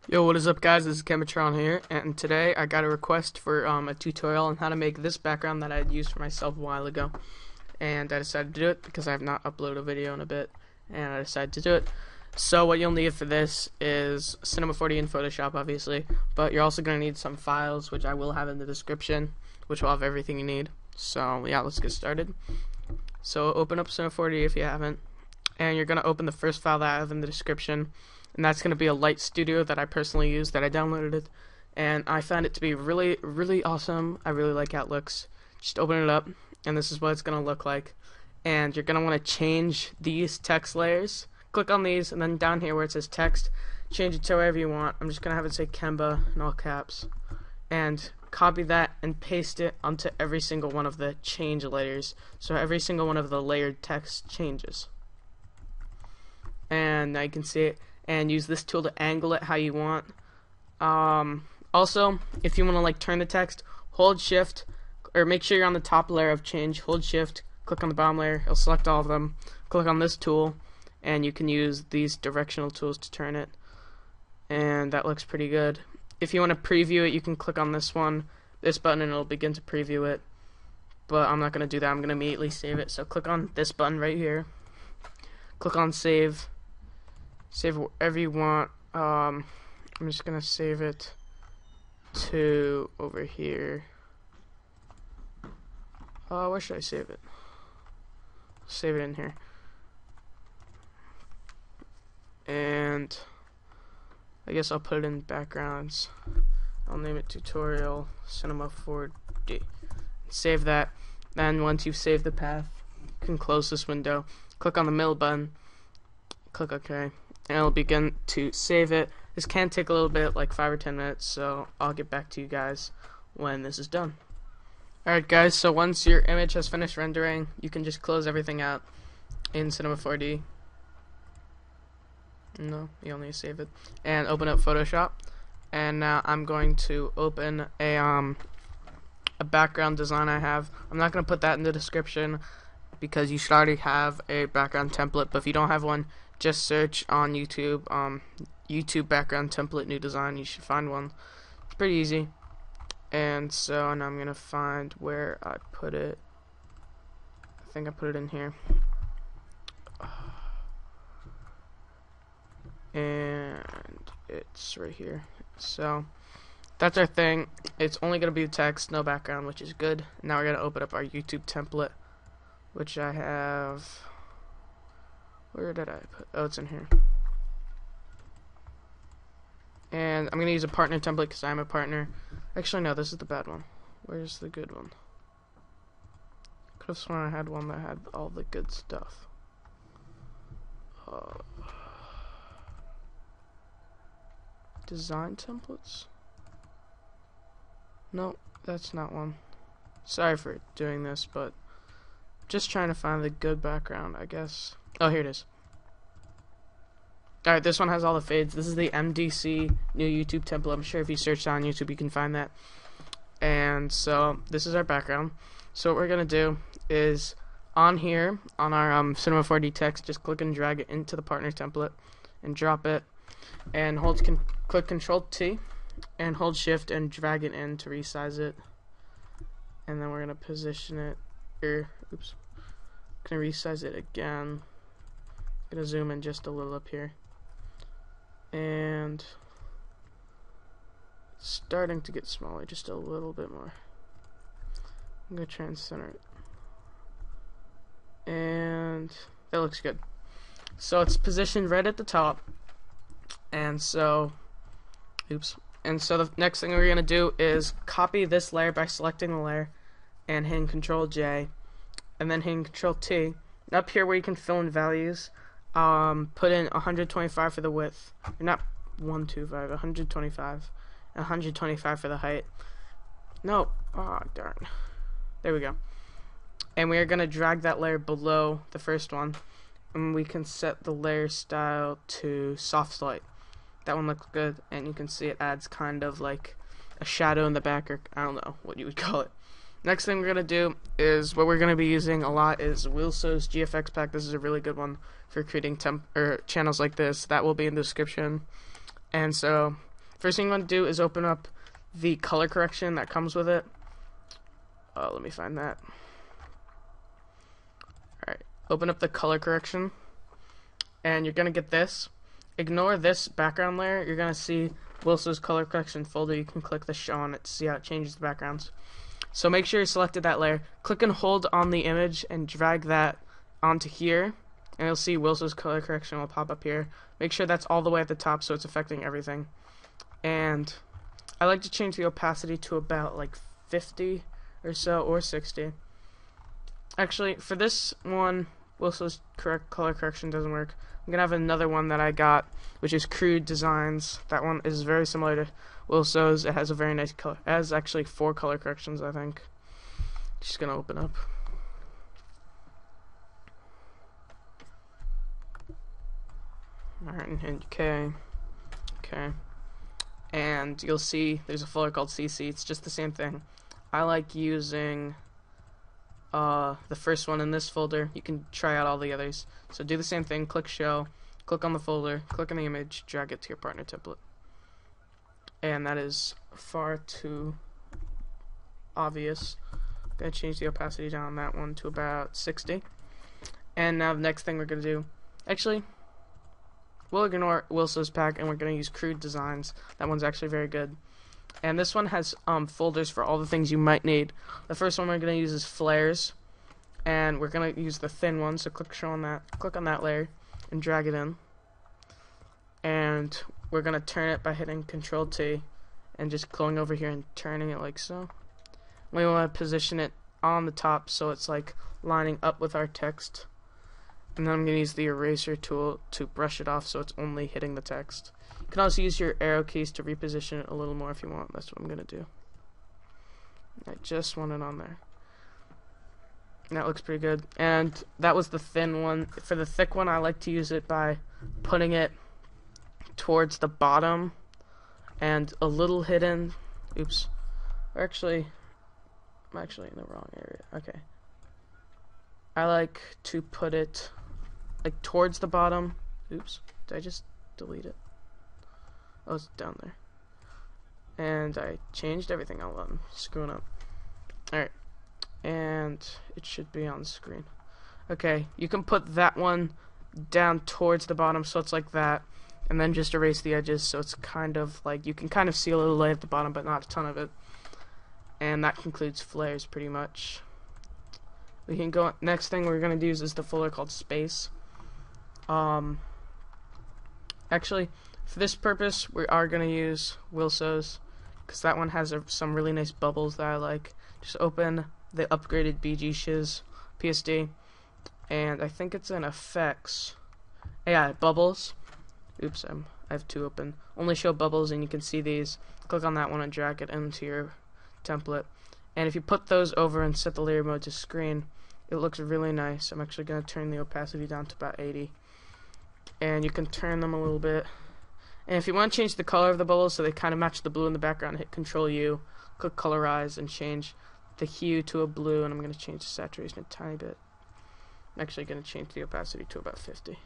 Yo, what is up, guys? This is Kembatron here, and today I got a request for a tutorial on how to make this background that I had used for myself a while ago, and I decided to do it because I have not uploaded a video in a bit, and I decided to do it. So what you'll need for this is Cinema 4D and Photoshop, obviously, but you're also going to need some files, which I will have in the description, which will have everything you need. So yeah, let's get started. So open up Cinema 4D if you haven't, and you're going to open the first file that I have in the description. And that's going to be a light studio that I personally use, that I downloaded it, and I found it to be really, really awesome. I really like how it looks. Just open it up, and this is what it's going to look like. And you're going to want to change these text layers. Click on these, and then down here where it says text, change it to wherever you want. I'm just going to have it say Kemba in all caps. And copy that and paste it onto every single one of the change layers. So every single one of the layered text changes. And now you can see it. And use this tool to angle it how you want. Also, if you want to like turn the text, hold shift, or make sure you're on the top layer of change, hold shift, click on the bottom layer, it'll select all of them, click on this tool, and you can use these directional tools to turn it, and that looks pretty good. If you want to preview it, you can click on this button, and it'll begin to preview it, but I'm not going to do that. I'm going to immediately save it. So click on this button right here, click on save. Save whatever you want. I'm just gonna save it to over here. Where should I save it? Save it in here. And I guess I'll put it in backgrounds. I'll name it tutorial cinema 4D. Save that. Then once you've saved the path, you can close this window. Click on the middle button. Click OK. And it'll begin to save it. This can take a little bit, like 5 or 10 minutes, so I'll get back to you guys when this is done. Alright guys, so once your image has finished rendering, you can just close everything out in Cinema 4D. No, you only save it. And open up Photoshop. And now I'm going to open a background design I have. I'm not going to put that in the description because you should already have a background template, but if you don't have one, just search on YouTube, YouTube background template new design. You should find one. It's pretty easy. And so now I'm gonna find where I put it. I think I put it in here. And it's right here. So that's our thing. It's only gonna be the text, no background, which is good. Now we're gonna open up our YouTube template, which I have. Where did I put? Oh, it's in here. And I'm going to use a partner template because I'm a partner. Actually, no, this is the bad one. Where's the good one? Could have sworn I had one that had all the good stuff. Design templates? No, that's not one. Sorry for doing this, but just trying to find the good background, I guess. Oh, here it is. Alright, this one has all the fades. This is the MDC new YouTube template. I'm sure if you search on YouTube you can find that. And so this is our background. So what we're going to do is on here, on our Cinema 4D text, just click and drag it into the partner template and drop it. And click Control T and hold Shift and drag it in to resize it. And then we're going to position it. Oops. Going to resize it again. Gonna zoom in just a little up here, and it's starting to get smaller, just a little bit more. I'm gonna try and center it, and that looks good. So it's positioned right at the top, and so, oops. And so the next thing we're gonna do is copy this layer by selecting the layer and hitting Control J, and then hitting Control T. Up here where you can fill in values. Put in 125 for the width. Not 125, 125. And 125 for the height. No. Oh, darn. There we go. And we are going to drag that layer below the first one. And we can set the layer style to soft light. That one looks good. And you can see it adds kind of like a shadow in the back, or I don't know what you would call it. Next thing we're going to do is, what we're going to be using a lot is Wilso's GFX pack. This is a really good one for creating channels like this. That will be in the description. And so First thing you want to do is open up the color correction that comes with it. Let me find that. Alright, open up the color correction, and you're going to get this. Ignore this background layer. You're going to see Wilson's color correction folder. You can click the show on it to see how it changes the backgrounds. So make sure you selected that layer. Click and hold on the image and drag that onto here, and you'll see Wilson's color correction will pop up here. Make sure that's all the way at the top so it's affecting everything. And I like to change the opacity to about like 50 or so, or 60. Actually, for this one, Wilson's color correction doesn't work. I'm gonna have another one that I got, which is Crude Designs. That one is very similar to Wilson's. It has a very nice color. It has actually 4 color corrections, I think. Just gonna open up. Alright, and okay. And you'll see there's a folder called CC. It's just the same thing. I like using the first one in this folder. You can try out all the others. So do the same thing, click show, click on the folder, click on the image, drag it to your partner template. And that is far too obvious. I'm going to change the opacity down on that one to about 60. And now the next thing we're going to do, actually, we'll ignore Wilson's pack and we're going to use Crude Designs. That one's actually very good. And this one has folders for all the things you might need. The first one we're going to use is flares, and we're going to use the thin one. So click on that layer and drag it in, and we're going to turn it by hitting Control T and just going over here and turning it like so. We want to position it on the top so it's like lining up with our text. And then I'm going to use the eraser tool to brush it off so it's only hitting the text. You can also use your arrow keys to reposition it a little more if you want. That's what I'm going to do. I just want it on there. And that looks pretty good. And that was the thin one. For the thick one, I like to use it by putting it towards the bottom and a little hidden. Oops. I'm actually in the wrong area. Okay. I like to put it like towards the bottom. Oops. Did I just delete it? Oh, it's down there. And I changed everything. I'm screwing up. Alright. And it should be on the screen. Okay, you can put that one down towards the bottom so it's like that. And then just erase the edges so it's kind of like, you can kind of see a little light at the bottom but not a ton of it. And that concludes flares pretty much. We can go, next thing we're going to use is the folder called space. Actually, for this purpose, we are going to use Wilson's, because that one has some really nice bubbles that I like. Just open the upgraded BG Shiz PSD, and I think it's in effects. Yeah, bubbles. Oops, I have 2 open. Only show bubbles, and you can see these. Click on that one and drag it into your template. And if you put those over and set the layer mode to screen, it looks really nice. I'm actually going to turn the opacity down to about 80. And you can turn them a little bit. And if you want to change the color of the bubbles so they kind of match the blue in the background, hit Control U, click Colorize, and change the hue to a blue. And I'm going to change the saturation a tiny bit. I'm actually going to change the opacity to about 50.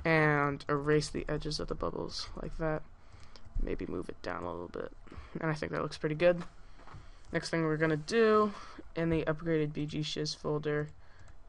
And erase the edges of the bubbles like that. Maybe move it down a little bit. And I think that looks pretty good. Next thing we're going to do in the upgraded BG Shiz folder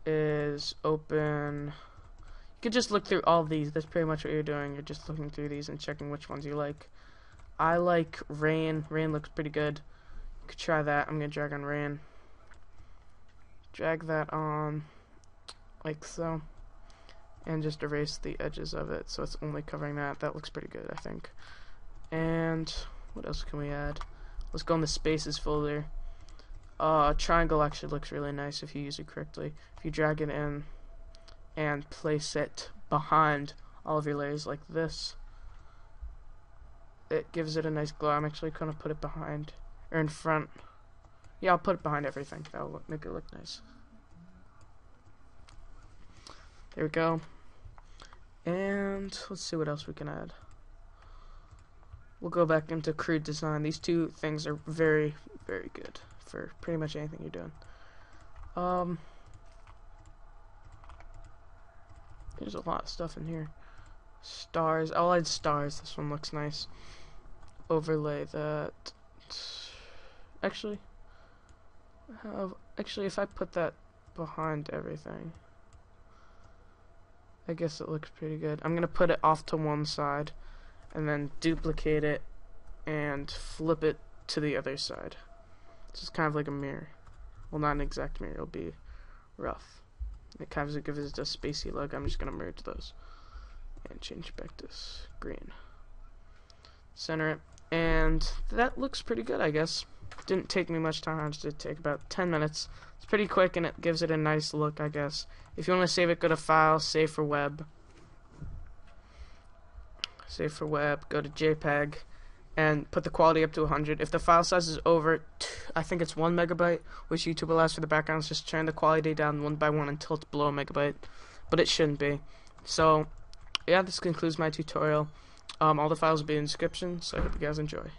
is open. You could just look through all these. That's pretty much what you're doing. You're just looking through these and checking which ones you like. I like Rain. Rain looks pretty good. You could try that. I'm going to drag on Rain. Drag that on like so. And just erase the edges of it so it's only covering that. That looks pretty good, I think. And what else can we add? Let's go in the spaces folder. Triangle actually looks really nice if you use it correctly. If you drag it in and place it behind all of your layers like this, it gives it a nice glow. I'm actually going to put it behind, or in front. Yeah, I'll put it behind everything. That'll make it look nice. There we go. And let's see what else we can add. We'll go back into Crude Design. These 2 things are very, very good for pretty much anything you're doing. There's a lot of stuff in here. Stars. I'll add stars. This one looks nice. overlay that. Actually, if I put that behind everything, I guess it looks pretty good. I'm gonna put it off to one side and then duplicate it and flip it to the other side. This is kind of like a mirror. Well, not an exact mirror, it'll be rough. It kind of gives it a spacey look. I'm just gonna merge those and change back this green. Center it, and that looks pretty good, I guess. Didn't take me much time, it did take about 10 minutes. It's pretty quick and it gives it a nice look, I guess. If you want to save it, go to File, Save for Web. Save for Web, go to JPEG, and put the quality up to 100. If the file size is over, I think it's 1 megabyte, which YouTube allows for the backgrounds, just turn the quality down one by one until it's below a megabyte. But it shouldn't be. So, yeah, this concludes my tutorial. All the files will be in the description, so I hope you guys enjoy.